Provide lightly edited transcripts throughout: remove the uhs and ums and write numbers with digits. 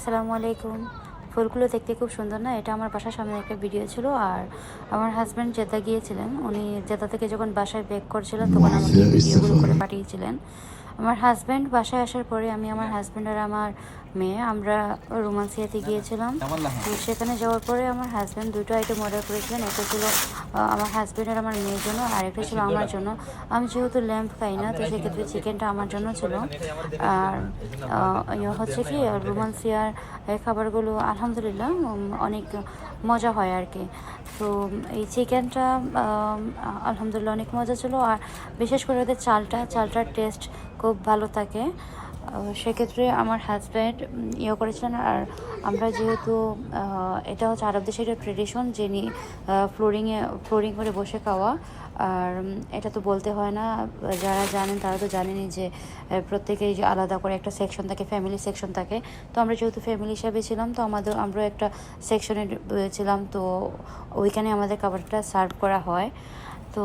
আসসালামু আলাইকুম। ফুলগুলো দেখতে খুব সুন্দর না? এটা আমার বাসার সামনে একটা ভিডিও ছিল। আর আমার হাজব্যান্ড জেদ্দা গিয়েছিলেন। উনি জেদ্দা থেকে যখন বাসায় ব্যাক করছিলেন তখন আমাকে এই ভিডিওগুলো করে পাঠিয়েছিলেন। আমার হাজব্যান্ড বাসায় আসার পরে আমি আমার হাজব্যান্ড আর আমার মেয়ে আমরা রোমান্সিয়াতে গিয়েছিলাম। তো সেখানে যাওয়ার পরে আমার হাজব্যান্ড দুটো আইটেম অর্ডার করেছিলেন। একটা ছিল আমার হাজব্যান্ড আর আমার মেয়ের জন্য, আর একটা ছিল আমার জন্য। আমি যেহেতু ল্যাম্প খাই না, তো সেক্ষেত্রে চিকেনটা আমার জন্য ছিল। আর হচ্ছে কি রোমান্সিয়ার এই খাবারগুলো আলহামদুলিল্লাহ অনেক মজা হয় আর কি। তো এই চিকেনটা আলহামদুলিল্লাহ অনেক মজা ছিল। আর বিশেষ করে ওদের চালটার টেস্ট খুব ভালো থাকে। সেক্ষেত্রে আমার হাজব্যান্ড করেছিলেন। আর আমরা যেহেতু এটা হচ্ছে আরব দেশের একটা ট্রেডিশন, যিনি ফ্লোরিং করে বসে খাওয়া। আর এটা তো বলতে হয় না, যারা জানেন তারা তো জানেনই যে প্রত্যেকেই যে আলাদা করে একটা সেকশন থাকে, ফ্যামিলি সেকশন থাকে। তো আমরা যেহেতু ফ্যামিলি হিসাবে ছিলাম, তো আমরাও একটা সেকশনে ছিলাম। তো ওইখানে আমাদের খাবারটা সার্ভ করা হয়। তো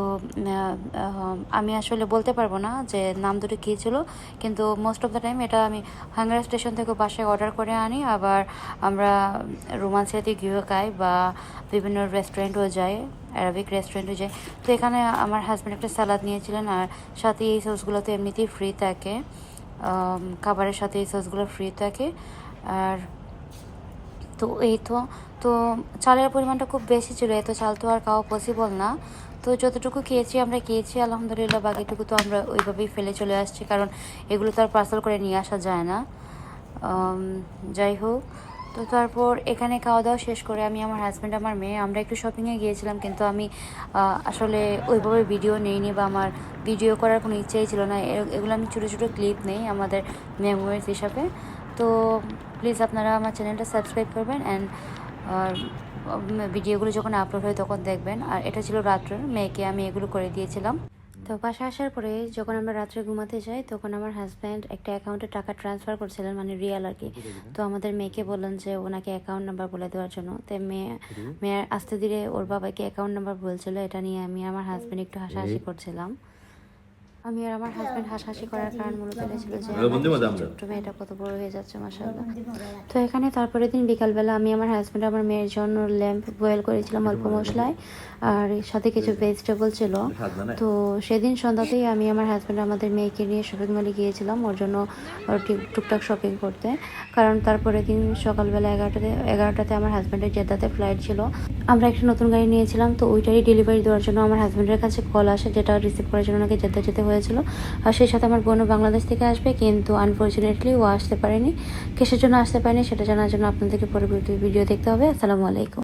আমি আসলে বলতে পারবো না যে নাম দুটো কী ছিল, কিন্তু মোস্ট অফ দ্য টাইম এটা আমি হাঙ্গারা স্টেশন থেকে বাসায় অর্ডার করে আনি। আবার আমরা রোমান্সিয়াতে গিয়েও খাই বা বিভিন্ন রেস্টুরেন্টও যাই, অ্যারাবিক রেস্টুরেন্টও যাই। তো এখানে আমার হাজব্যান্ড একটা সালাদ নিয়েছিলেন, আর সাথে এই সসগুলো তো এমনিতেই ফ্রি থাকে, খাবারের সাথে এই সসগুলো ফ্রি থাকে। আর তো তো চালের পরিমাণটা খুব বেশি ছিল, এত চাল তো আর খাওয়া পসিবল না। তো যতটুকু খেয়েছি আলহামদুলিল্লাহ, বাকিটুকু তো আমরা ওইভাবেই ফেলে চলে আসছি, কারণ এগুলো তো আর পার্সেল করে নিয়ে আসা যায় না। যাই হোক, তো তারপর এখানে খাওয়া দাওয়া শেষ করে আমি, আমার হাজব্যান্ড, আমার মেয়ে আমরা একটু শপিংয়ে গিয়েছিলাম। কিন্তু আমি আসলে ওইভাবে ভিডিও নেইনি বা আমার ভিডিও করার কোনো ইচ্ছেই ছিল না। এগুলো আমি ছোটো ছোটো ক্লিপ নেই আমাদের মেমোরিজ হিসাবে। তো প্লিজ আপনারা আমার চ্যানেলটা সাবস্ক্রাইব করবেন অ্যান্ড ভিডিওগুলো যখন আপলোড হয় তখন দেখবেন। আর এটা ছিল রাত্রে, মেয়েকে আমি এগুলো করে দিয়েছিলাম। তো বাসায় আসার পরে যখন আমরা রাত্রে ঘুমাতে যাই, তখন আমার হাজব্যান্ড একটা অ্যাকাউন্টে টাকা ট্রান্সফার করছিলেন, মানে রিয়াল আর কি। তো আমাদের মেয়েকে বললেন যে ওনাকে অ্যাকাউন্ট নাম্বার বলে দেওয়ার জন্য। তো মেয়ের আস্তে ধীরে ওর বাবাকে অ্যাকাউন্ট নাম্বার বলছিল। এটা নিয়ে আমি আমার হাজব্যান্ড একটু হাসাহাসি করছিলাম। আমি আর আমার হাজব্যান্ড হাসাহাসি করার কারণ মূলত এটা ছিল যে ছোট্ট মেয়েটা কত বড় হয়ে যাচ্ছে মাশাআল্লাহ। তো এখানে তারপরের দিন বিকালবেলা আমি আমার হাজব্যান্ড আমার মেয়ের জন্য ল্যাম্প বয়েল করেছিলাম অল্প মশলায়, আর সাথে কিছু ভেজিটেবল ছিল। তো সেদিন সন্ধ্যাতেই আমি আমার হাজব্যান্ড আমাদের মেয়েকে নিয়ে শপিং মলে গিয়েছিলাম ওর জন্য টুকটাক শপিং করতে। কারণ তারপরের দিন সকালবেলা 11টাতে আমার হাজব্যান্ডের জেদ্দাতে ফ্লাইট ছিল। আমরা একটা নতুন গাড়ি নিয়েছিলাম, তো ওইটারই ডেলিভারি দেওয়ার জন্য আমার হাজব্যান্ডের কাছে কল আসে, যেটা রিসিভ করার জন্য ওনাকে জেদ্দা যেতে হয়েছিল। আর সেই সাথে আমার বোনও বাংলাদেশ থেকে আসবে, কিন্তু আনফর্চুনেটলি ও আসতে পারেনি। কিসের জন্য আসতে পারেনি সেটা জানার জন্য আপনাদেরকে পরবর্তী ভিডিও দেখতে হবে। আসসালামু আলাইকুম।